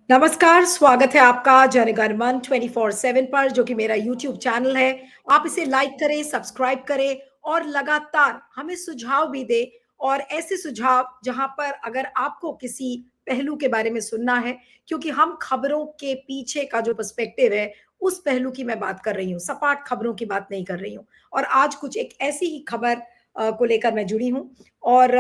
नमस्कार, स्वागत है आपका जनगण मन 24/7 पर, जो कि मेरा यूट्यूब चैनल है। आप इसे लाइक करें, सब्सक्राइब करें और लगातार हमें सुझाव भी दें, और ऐसे सुझाव जहां पर अगर आपको किसी पहलू के बारे में सुनना है, क्योंकि हम खबरों के पीछे का जो पर्सपेक्टिव है, उस पहलू की मैं बात कर रही हूँ, सपाट खबरों की बात नहीं कर रही हूँ। और आज कुछ एक ऐसी ही खबर को लेकर मैं जुड़ी हूँ, और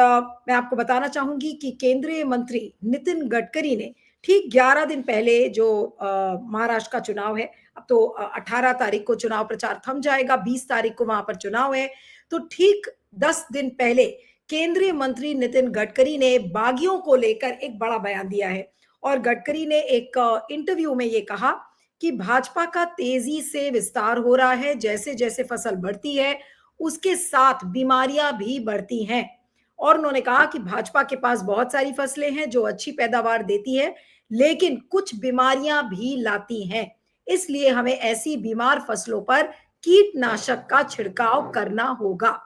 मैं आपको बताना चाहूँगी कि केंद्रीय मंत्री नितिन गडकरी ने ठीक 11 दिन पहले जो महाराष्ट्र का चुनाव है, अब तो 18 तारीख को चुनाव प्रचार थम जाएगा, 20 तारीख को वहां पर चुनाव है, तो ठीक 10 दिन पहले केंद्रीय मंत्री नितिन गडकरी ने बागियों को लेकर एक बड़ा बयान दिया है। और गडकरी ने एक इंटरव्यू में ये कहा कि भाजपा का तेजी से विस्तार हो रहा है, जैसे जैसे फसल बढ़ती है उसके साथ बीमारियां भी बढ़ती हैं। और उन्होंने कहा कि भाजपा के पास बहुत सारी फसलें हैं जो अच्छी पैदावार देती है, लेकिन कुछ बीमारियां भी लाती हैं। इसलिए हमें ऐसी बीमार फसलों पर कीटनाशक का छिड़काव करना होगा।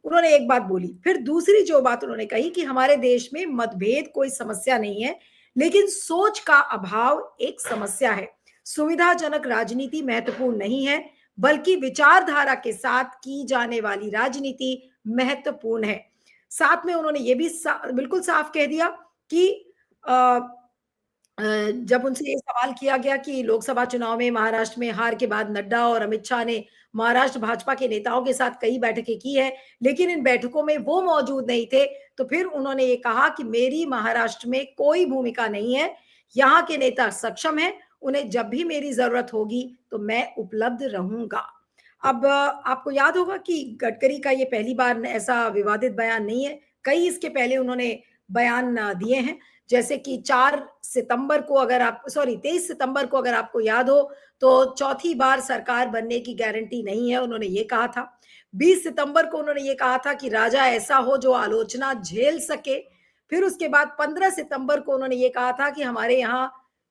उन्होंने एक बात बोली। फिर दूसरी जो बात उन्होंने कही कि हमारे देश में मतभेद कोई समस्या नहीं है, लेकिन सोच का अभाव एक समस्या है। सुविधाजनक राजनीति महत्वपूर्ण नहीं है, बल्कि विचारधारा के साथ की जाने वाली राजनीति महत्वपूर्ण है। साथ में उन्होंने ये भी बिल्कुल साफ कह दिया कि अ, जब उनसे ये सवाल किया गया कि लोकसभा चुनाव में महाराष्ट्र में हार के बाद नड्डा और अमित शाह ने महाराष्ट्र भाजपा के नेताओं के साथ कई बैठकें की है, लेकिन इन बैठकों में वो मौजूद नहीं थे, तो फिर उन्होंने ये कहा कि मेरी महाराष्ट्र में कोई भूमिका नहीं है, यहाँ के नेता सक्षम हैं, उन्हें जब भी मेरी जरूरत होगी तो मैं उपलब्ध रहूंगा। अब आपको याद होगा कि गडकरी का ये पहली बार ऐसा विवादित बयान नहीं है, कई इसके पहले उन्होंने बयान दिए हैं। जैसे कि 23 सितंबर को अगर आपको याद हो, तो चौथी बार सरकार बनने की गारंटी नहीं है, उन्होंने ये कहा था। 20 सितंबर को उन्होंने ये कहा था कि राजा ऐसा हो जो आलोचना झेल सके। फिर उसके बाद 15 सितंबर को उन्होंने ये कहा था कि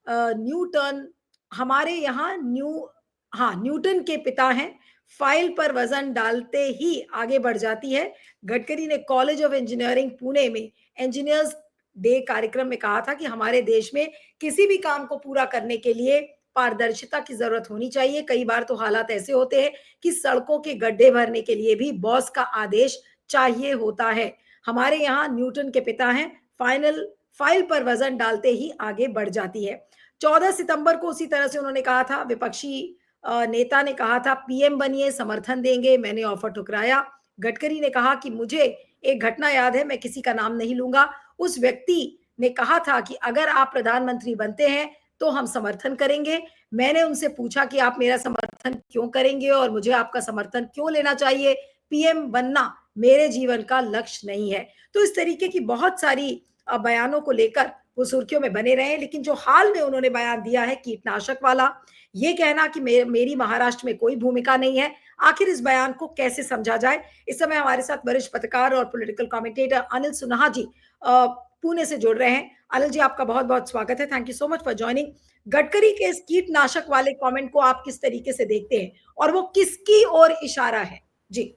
न्यूटन हमारे यहाँ न्यूटन के पिता हैं, फाइल पर वजन डालते ही आगे बढ़ जाती है। गडकरी ने कॉलेज ऑफ इंजीनियरिंग पुणे में इंजीनियर्स डे कार्यक्रम में कहा था कि हमारे देश में किसी भी काम को पूरा करने के लिए पारदर्शिता की जरूरत होनी चाहिए। कई बार तो हालात ऐसे होते हैं कि सड़कों के गड्ढे भरने के लिए भी बॉस का आदेश चाहिए होता है। हमारे यहाँ न्यूटन के पिता हैं, फाइल पर वजन डालते ही आगे बढ़ जाती है। 14 सितंबर को उसी तरह से उन्होंने कहा था, विपक्षी नेता ने कहा था पीएम बनिए, समर्थन देंगे, मैंने ऑफर ठुकराया। गडकरी ने कहा कि मुझे एक घटना याद है, मैं किसी का नाम नहीं लूंगा, उस व्यक्ति ने कहा था कि अगर आप प्रधानमंत्री बनते हैं तो हम समर्थन करेंगे। मैंने उनसे पूछा कि आप मेरा समर्थन क्यों करेंगे और मुझे आपका समर्थन क्यों लेना चाहिए, पीएम बनना मेरे जीवन का लक्ष्य नहीं है। तो इस तरीके की बहुत सारी बयानों को लेकर वो सुर्खियों में बने रहे। लेकिन जो हाल में उन्होंने बयान दिया है कीटनाशक वाला, ये कहना कि मेरी महाराष्ट्र में कोई भूमिका नहीं है, आखिर इस बयान को कैसे समझा जाए? इस समय हमारे साथ वरिष्ठ पत्रकार और पॉलिटिकल कमेंटेटर अनिल सुनहा जी पुणे से जुड़ रहे हैं। अनिल जी, आपका बहुत बहुत स्वागत है। Thank you so much for joining. Gadkari के इस कीटनाशक वाले कमेंट को आप किस तरीके से देखते हैं, और वो किसकी ओर इशारा है? जी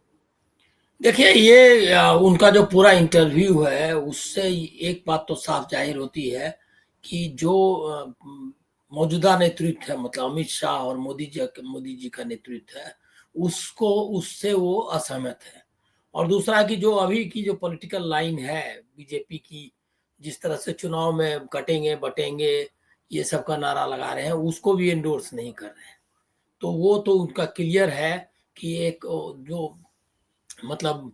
देखिए, ये उनका जो पूरा इंटरव्यू है उससे एक बात तो साफ जाहिर होती है कि जो मौजूदा नेतृत्व है, मतलब अमित शाह और मोदी जी का नेतृत्व है, उसको उससे वो असहमत है। और दूसरा कि जो अभी की जो पॉलिटिकल लाइन है बीजेपी की, जिस तरह से चुनाव में कटेंगे बटेंगे ये सब का नारा लगा रहे हैं, उसको भी एंडोर्स नहीं कर रहे हैं। तो वो तो उनका क्लियर है कि एक जो मतलब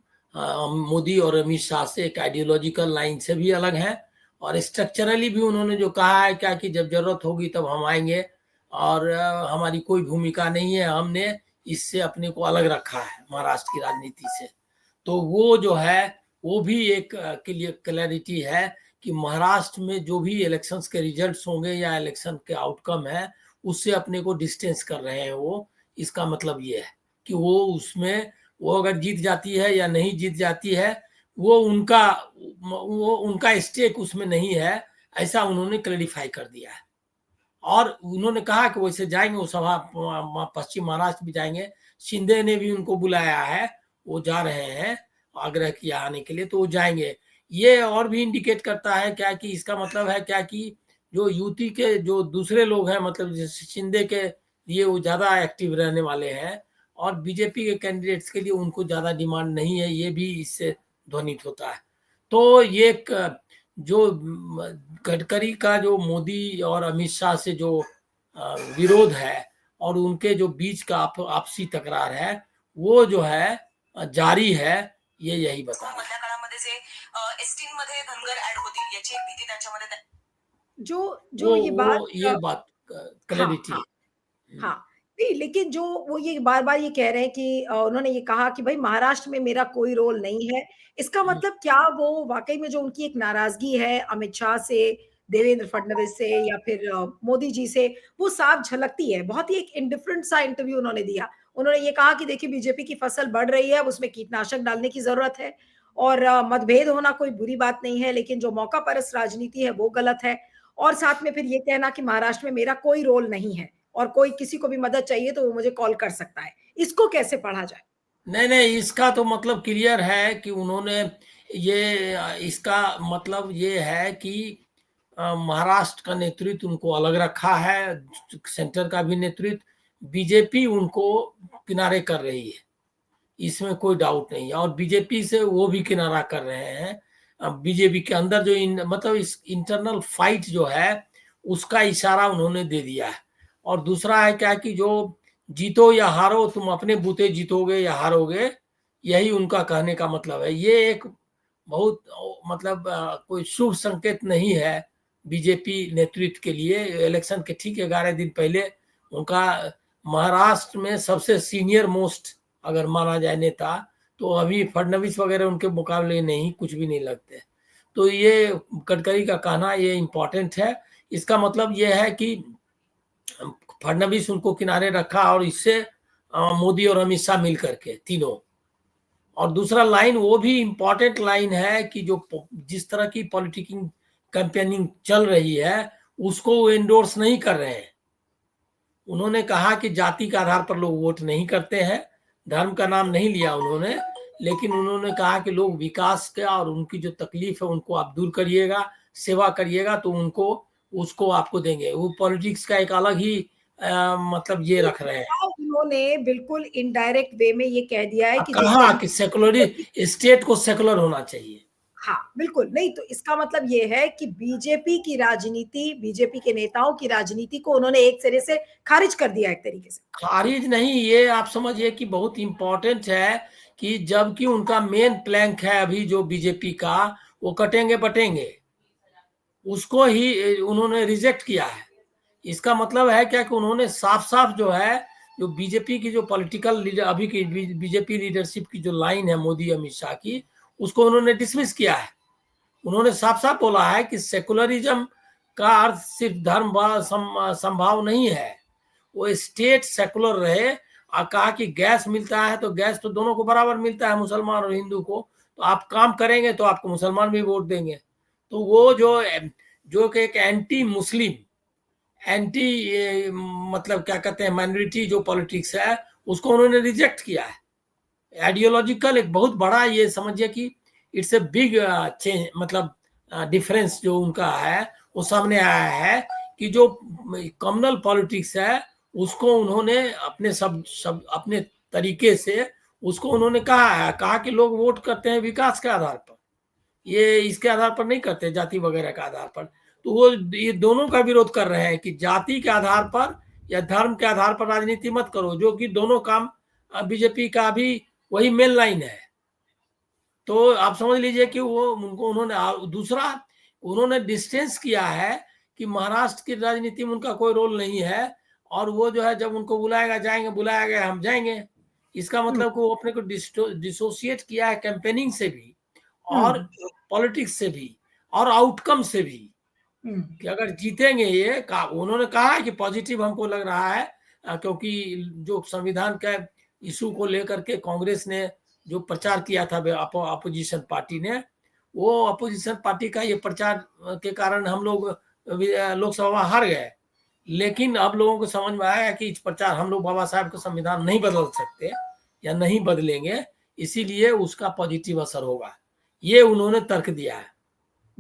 मोदी और अमित शाह से एक आइडियोलॉजिकल लाइन से भी अलग है, और स्ट्रक्चरली भी उन्होंने जो कहा है क्या कि जब जरूरत होगी तब हम आएंगे, और हमारी कोई भूमिका नहीं है, हमने इससे अपने को अलग रखा है महाराष्ट्र की राजनीति से। तो वो जो है वो भी एक क्लैरिटी है कि महाराष्ट्र में जो भी इलेक्शंस के रिजल्ट्स होंगे या इलेक्शन के आउटकम है उससे अपने को डिस्टेंस कर रहे हैं वो। इसका मतलब ये है कि वो अगर जीत जाती है या नहीं जीत जाती है, वो उनका स्टेक उसमें नहीं है, ऐसा उन्होंने क्लैरिफाई कर दिया है। और उन्होंने कहा कि वैसे जाएंगे वो सभा, पश्चिम महाराष्ट्र भी जाएंगे, शिंदे ने भी उनको बुलाया है, वो जा रहे हैं, आग्रह किया आने के लिए, तो वो जाएंगे। ये और भी इंडिकेट करता है क्या कि इसका मतलब है क्या कि जो युति के जो दूसरे लोग हैं, मतलब जैसे शिंदे के लिए वो ज़्यादा एक्टिव रहने वाले हैं, और बीजेपी के कैंडिडेट्स के लिए उनको ज़्यादा डिमांड नहीं है, ये भी इससे ध्वनित होता है। तो ये एक जो गडकरी का जो मोदी और अमित शाह से जो विरोध है और उनके जो बीच का आपसी तकरार है, वो जो है जारी है, ये यही बता रहा है। मधल्या काळामध्ये जे एसटी मध्ये धनगर ऍड होतील याची एक भीती त्यांच्यामध्ये जो जो ये बात हाँ, क्लैरिटी हाँ, है। हाँ। नहीं, लेकिन जो वो ये बार-बार ये कह रहे हैं कि उन्होंने ये कहा कि भई महाराष्ट्र में मेरा कोई रोल नहीं है। इसका मतलब क्या वो वाक़ई में जो उनकी एक नाराज़गी है अमित शाह से, देवेंद्र फडणवीस से या फिर मोदी जी से, वो साफ झलकती है। बहुत ही एक इंडिफरेंट सा इंटरव्यू उन्होंने दिया। उन्होंने ये कहा कि देखिए बीजेपी की फसल बढ़ रही है, अब उसमें कीटनाशक डालने की ज़रूरत है और मतभेद होना कोई बुरी बात नहीं है, लेकिन जो मौका परस्त राजनीति है वो गलत है। और साथ में फिर ये कहना कि महाराष्ट्र में मेरा कोई रोल नहीं है और कोई किसी को भी मदद चाहिए तो वो मुझे कॉल कर सकता है। इसको कैसे पढ़ा जाए? नहीं, इसका तो मतलब क्लियर है कि उन्होंने इसका मतलब ये है कि महाराष्ट्र का नेतृत्व उनको अलग रखा है, सेंटर का भी नेतृत्व, बीजेपी उनको किनारे कर रही है, इसमें कोई डाउट नहीं है, और बीजेपी से वो भी किनारा कर रहे हैं। बीजेपी के अंदर जो मतलब इस इंटरनल फाइट जो है उसका इशारा उन्होंने दे दिया है। और दूसरा है क्या कि जो जीतो या हारो, तुम अपने बूते जीतोगे या हारोगे, यही उनका कहने का मतलब है। ये एक बहुत मतलब कोई शुभ संकेत नहीं है बीजेपी नेतृत्व के लिए। इलेक्शन के ठीक 11 दिन पहले उनका महाराष्ट्र में सबसे सीनियर मोस्ट अगर माना जाए नेता, तो अभी फडणवीस वगैरह उनके मुकाबले नहीं, कुछ भी नहीं लगते। तो ये गडकरी का कहना ये इम्पोर्टेंट है। इसका मतलब ये है कि फडणवीस उनको किनारे रखा और इससे मोदी और अमित शाह मिल करके तीनों। और दूसरा लाइन वो भी इम्पोर्टेंट लाइन है कि जो जिस तरह की पॉलिटिकल कैंपेनिंग चल रही है उसको वो एंडोर्स नहीं कर रहे हैं। उन्होंने कहा कि जाति के आधार पर लोग वोट नहीं करते हैं, धर्म का नाम नहीं लिया उन्होंने, लेकिन उन्होंने कहा कि लोग विकास का और उनकी जो तकलीफ है उनको आप दूर करिएगा, सेवा करिएगा तो उनको उसको आपको देंगे। वो पॉलिटिक्स का एक अलग ही मतलब ये रख रहे हैं। उन्होंने बिल्कुल इनडायरेक्ट वे में ये कह दिया है अब कि कहा जैसे कि सेकुलर स्टेट को सेकुलर होना चाहिए। हाँ, बिल्कुल। नहीं तो इसका मतलब ये है कि बीजेपी की राजनीति, बीजेपी के नेताओं की राजनीति को उन्होंने एक सिरे से खारिज कर दिया एक तरीके से। खारिज नहीं, ये आप समझिए कि बहुत इम्पोर्टेंट है कि जबकि उनका मेन प्लैंक है अभी जो बीजेपी का, वो कटेंगे बटेंगे, उसको ही उन्होंने रिजेक्ट किया है। इसका मतलब है क्या कि उन्होंने साफ साफ जो है, जो बीजेपी की जो पॉलिटिकल लीडर अभी की बीजेपी लीडरशिप की जो लाइन है मोदी अमित शाह की, उसको उन्होंने डिसमिस किया है। उन्होंने साफ साफ बोला है कि सेकुलरिज्म का अर्थ सिर्फ धर्म संभाव नहीं है, वो स्टेट सेकुलर रहे। और कहा कि गैस मिलता है तो गैस तो दोनों को बराबर मिलता है, मुसलमान और हिंदू को, तो आप काम करेंगे तो आपको मुसलमान भी वोट देंगे। तो वो जो कि एक एंटी मुस्लिम, एंटी मतलब क्या कहते हैं माइनॉरिटी जो पॉलिटिक्स है, उसको उन्होंने रिजेक्ट किया है। आइडियोलॉजिकल एक बहुत बड़ा ये समझिए कि इट्स ए बिग चेंज, मतलब डिफरेंस जो उनका है वो सामने आया है कि जो कम्युनल पॉलिटिक्स है उसको उन्होंने अपने सब अपने तरीके से उसको उन्होंने कहा कि लोग वोट करते हैं विकास के आधार पर, ये इसके आधार पर नहीं करते, जाति वगैरह के आधार पर। तो वो ये दोनों का विरोध कर रहे हैं कि जाति के आधार पर या धर्म के आधार पर राजनीति मत करो, जो कि दोनों काम बीजेपी का भी वही मेन लाइन है। तो आप समझ लीजिए कि वो उनको उन्होंने दूसरा उन्होंने डिस्टेंस किया है कि महाराष्ट्र की राजनीति में उनका कोई रोल नहीं है, और वो जो है जब उनको बुलाएगा जाएंगे, बुलाया गया हम जाएंगे। इसका मतलब कि वो अपने को डिसोसिएट किया है कैंपेनिंग से भी और पॉलिटिक्स से भी और आउटकम से भी, कि अगर जीतेंगे ये उन्होंने कहा है कि पॉजिटिव हमको लग रहा है, क्योंकि जो संविधान का इशू को लेकर के कांग्रेस ने जो प्रचार किया था अपोजिशन पार्टी ने, वो अपोजिशन पार्टी का ये प्रचार के कारण हम लोग लोकसभा हार गए। लेकिन अब लोगों को समझ में आया कि इस प्रचार हम लोग बाबा साहब का संविधान नहीं बदल सकते या नहीं बदलेंगे, इसीलिए उसका पॉजिटिव असर होगा, ये उन्होंने तर्क दिया है।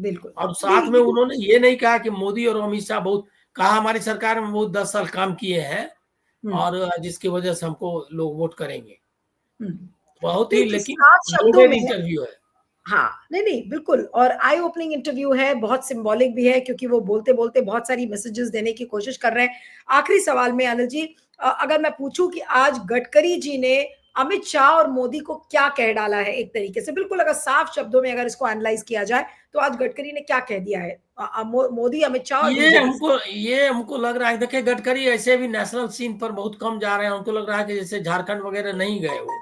बिल्कुल। और साथ में ये उन्होंने ये नहीं कहा कि मोदी और अमित शाह बहुत, कहा हमारी सरकार में वो 10 साल काम किए हैं हुँ, और जिसकी वजह से हमको लोग वोट करेंगे। हुँ। बहुत ही नहीं तो लेकिन साफ शब्दों लोडेड में इंटरव्यू है। हाँ, नहीं, बिल्कुल और आई ओपनिंग इंटरव्यू है, बहुत सिंबॉलिक भी है क्योंकि वो बोलते-बोलते बहुत सारी मैसेजेस देने की कोशिश कर रहे हैं। आखिरी सवाल में अनिल जी अगर मैं पूछूँ कि आज गडकरी जी ने अमित शाह और मोदी को क्या कह डाला है एक तरीके से, बिल्कुल अगर साफ शब्दों में अगर इसको एनालाइज़ किया जाए, तो आज गडकरी ने क्या कह दिया है? मोदी, अमित शाह और बीजेपी से? ये हमको लग रहा है, देखिए गडकरी ऐसे भी नेशनल सीन पर बहुत कम जा रहे हैं, हमको लग रहा है कि जैसे झारखंड वगैरह नहीं गए वो,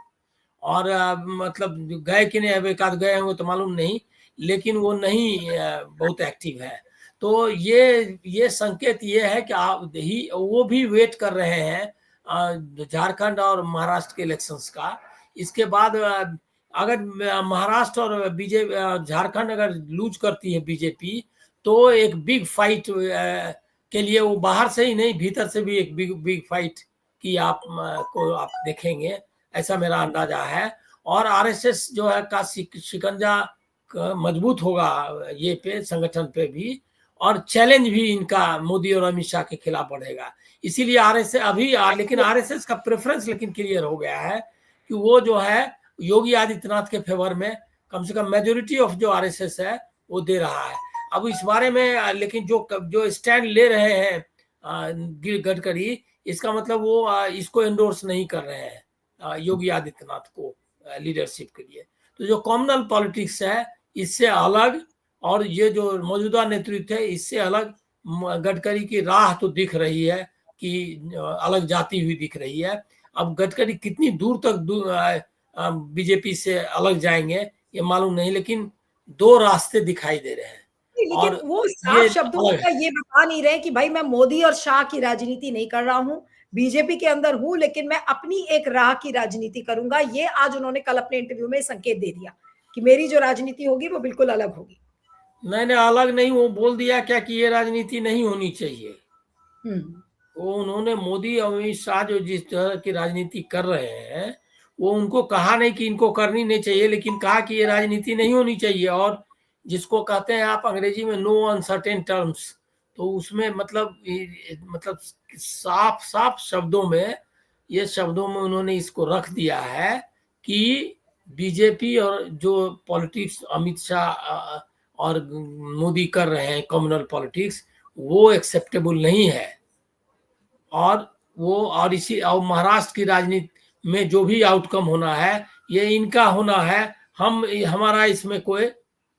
और मतलब गए कि नहीं, अब एक आध गए होंगे तो मालूम नहीं, लेकिन वो नहीं बहुत एक्टिव है। तो ये संकेत ये है कि आप ही वो भी वेट कर रहे हैं झारखंड और महाराष्ट्र के इलेक्शंस का। इसके बाद अगर महाराष्ट्र और बीजेपी झारखंड अगर लूज करती है बीजेपी, तो एक बिग फाइट के लिए वो बाहर से ही नहीं भीतर से भी एक बिग बिग फाइट की को आप देखेंगे, ऐसा मेरा अंदाजा है। और आरएसएस जो है का शिकंजा मजबूत होगा ये पे संगठन पे भी, और चैलेंज भी इनका मोदी और अमित शाह के खिलाफ बढ़ेगा। इसीलिए आरएसएस अभी लेकिन आरएसएस का प्रेफरेंस लेकिन क्लियर हो गया है कि वो जो है योगी आदित्यनाथ के फेवर में कम से कम मेजोरिटी ऑफ जो आरएसएस है वो दे रहा है। अब इस बारे में लेकिन जो स्टैंड ले रहे हैं गडकरी, इसका मतलब वो इसको एंडोर्स नहीं कर रहे हैं योगी आदित्यनाथ को लीडरशिप के लिए। तो जो कॉमनल पॉलिटिक्स है इससे अलग, और ये जो मौजूदा नेतृत्व है इससे अलग गडकरी की राह तो दिख रही है कि अलग जाती हुई दिख रही है। अब गडकरी कितनी दूर तक बीजेपी से अलग जाएंगे ये मालूम नहीं, लेकिन दो रास्ते दिखाई दे रहे हैं। लेकिन और वो ये साफ शब्दों अलग में है। ये बता नहीं रहे कि भाई मैं मोदी और शाह की राजनीति नहीं कर रहा हूँ, बीजेपी के अंदर हूँ, लेकिन मैं अपनी एक राह की राजनीति करूंगा। ये आज उन्होंने कल अपने इंटरव्यू में संकेत दे दिया कि मेरी जो राजनीति होगी वो बिल्कुल अलग होगी। नहीं, अलग नहीं, वो बोल दिया क्या कि ये राजनीति नहीं होनी चाहिए। हम्म, वो उन्होंने मोदी और अमित शाह जो जिस तरह की राजनीति कर रहे हैं, वो उनको कहा नहीं कि इनको करनी नहीं चाहिए, लेकिन कहा कि ये राजनीति नहीं होनी चाहिए। और जिसको कहते हैं आप अंग्रेजी में नो अनसर्टेन टर्म्स, तो उसमें मतलब साफ साफ शब्दों में ये शब्दों में उन्होंने इसको रख दिया है कि बीजेपी और जो पॉलिटिक्स अमित शाह और मोदी कर रहे हैं कम्युनल पॉलिटिक्स, वो एक्सेप्टेबल नहीं है। और इसी और महाराष्ट्र की राजनीति में जो भी आउटकम होना है ये इनका होना है, हमारा इसमें कोई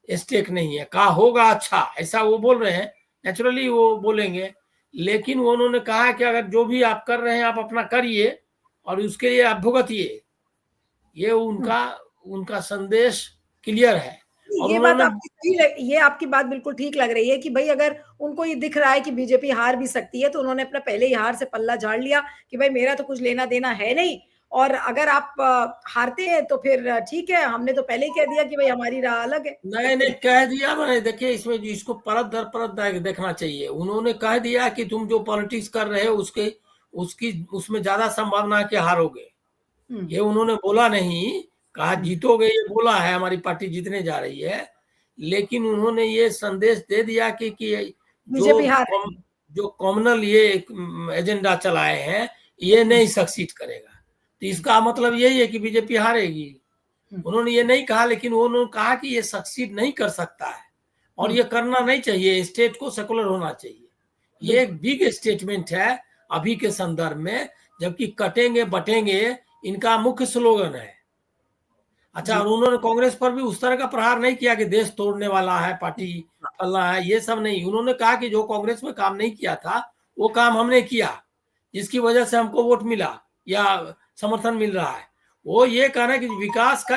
स्टेक नहीं है। कहा होगा अच्छा, ऐसा वो बोल रहे हैं, नेचुरली वो बोलेंगे, लेकिन वो उन्होंने कहा कि अगर जो भी आप कर रहे हैं आप अपना करिए और उसके लिए आप भुगतिए। ये उनका उनका संदेश क्लियर है। और ये बात उन्होंने आपकी ये आपकी बात बिल्कुल ठीक लग रही है कि भाई अगर उनको ये दिख रहा है कि बीजेपी हार भी सकती है, तो उन्होंने अपना पहले ही हार से पल्ला झाड़ लिया कि भाई मेरा तो कुछ लेना देना है नहीं, और अगर आप हारते हैं तो फिर ठीक है, हमने तो पहले ही कह दिया कि भाई हमारी राह अलग है, नहीं एक नहीं तरीके कह दिया मैंने, देखिए इसमें इसको परत दर परत देखना चाहिए। उन्होंने कह दिया कि तुम जो पॉलिटिक्स कर रहे हो उसकी उसमें ज्यादा संभावना है कि हारोगे। ये उन्होंने बोला नहीं, कहा जीतोगे ये बोला है, हमारी पार्टी जीतने जा रही है, लेकिन उन्होंने ये संदेश दे दिया कि बीजेपी हार रही है। जो कॉमनल ये एजेंडा चलाए हैं ये नहीं सक्सीड करेगा। तो इसका मतलब यही है कि बीजेपी हारेगी। उन्होंने ये नहीं कहा, लेकिन उन्होंने कहा कि ये सक्सीड नहीं कर सकता है और ये करना नहीं चाहिए, स्टेट को सेकुलर होना चाहिए। ये एक बिग स्टेटमेंट है अभी के संदर्भ में, जबकि कटेंगे बटेंगे इनका मुख्य स्लोगन है। अच्छा, और उन्होंने कांग्रेस पर भी उस तरह का प्रहार नहीं किया कि देश तोड़ने वाला है पार्टी फलना है, ये सब नहीं। उन्होंने कहा कि जो कांग्रेस में काम नहीं किया था वो काम हमने किया, जिसकी वजह से हमको वोट मिला या समर्थन मिल रहा है। वो ये कह रहे हैं कि विकास का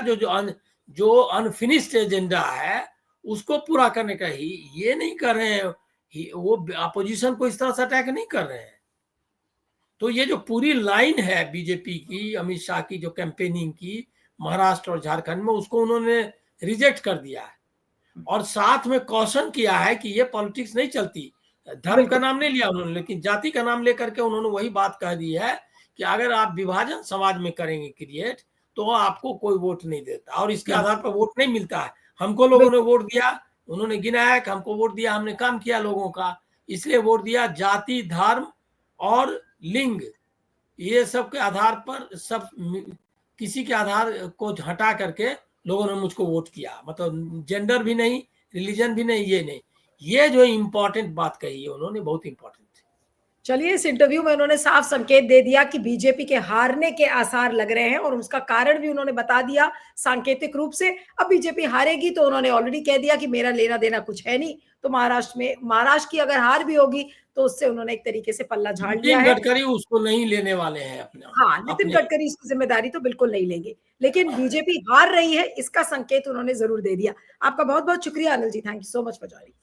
जो अनफिनिश्ड एजेंडा है उसको पूरा करने का ही, ये नहीं कर रहे हैं। वो अपोजिशन को इस तरह से अटैक नहीं कर रहे हैं। तो ये जो पूरी लाइन है बीजेपी की, अमित शाह की जो कैंपेनिंग की महाराष्ट्र और झारखंड में, उसको उन्होंने रिजेक्ट कर दिया है और साथ में कॉशन किया है कि ये पॉलिटिक्स नहीं चलती। धर्म का नाम नहीं लिया उन्होंने, लेकिन जाति का नाम लेकर के उन्होंने वही बात कह दी है कि अगर आप विभाजन समाज में करेंगे क्रिएट, तो आपको कोई वोट नहीं देता और इसके आधार पर वोट नहीं मिलता है। हमको लोगों ने वोट दिया उन्होंने गिनाया कि हमको वोट दिया, हमने काम किया लोगों का, इसलिए वोट दिया। जाति, धर्म और लिंग, ये सब के आधार पर सब किसी के आधार को हटा करके लोगों ने मुझको वोट किया। मतलब जेंडर भी नहीं, रिलीजन भी नहीं, ये नहीं। ये जो इम्पोर्टेंट बात कही है उन्होंने, बहुत इम्पोर्टेंट। चलिए, इस इंटरव्यू में उन्होंने साफ संकेत दे दिया कि बीजेपी के हारने के आसार लग रहे हैं और उसका कारण भी उन्होंने बता दिया सांकेतिक रूप से। अब बीजेपी हारेगी तो उन्होंने ऑलरेडी कह दिया कि मेरा लेना देना कुछ है नहीं। तो महाराष्ट्र की अगर हार भी होगी तो उससे उन्होंने एक तरीके से पल्ला झाड़ लिया नितिन है। गडकरी उसको नहीं लेने वाले हैं हाँ, नितिन अपने। गडकरी इसकी जिम्मेदारी तो बिल्कुल नहीं लेंगे, लेकिन बीजेपी हार रही है इसका संकेत उन्होंने जरूर दे दिया। आपका बहुत बहुत शुक्रिया Anil ji, thank you so much for joining.